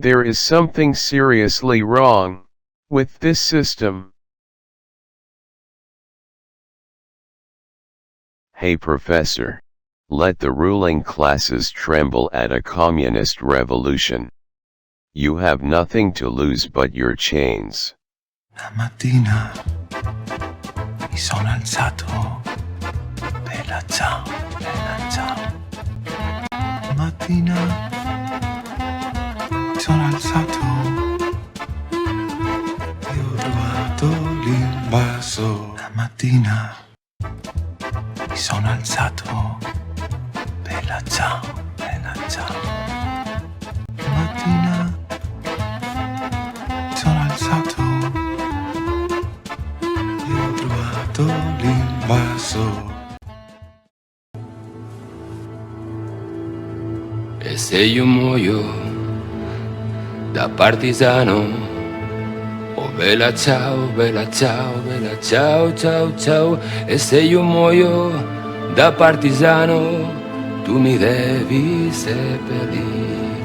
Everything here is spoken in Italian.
There is something seriously wrong with this system. Hey professor, let the ruling classes tremble at a communist revolution. You have nothing to lose but your chains. La mattina mi sono alzato, bella ciao, bella ciao. La mattina mi sono alzato e ho trovato l'invaso. La mattina mi sono alzato, bella ciao, bella ciao. La mattina mi sono alzato e ho trovato l'invaso. E se io muoio da partigiano, oh bella ciao, bella ciao, bella ciao, ciao, ciao. E se io muoio da partigiano, tu mi devi seppellire.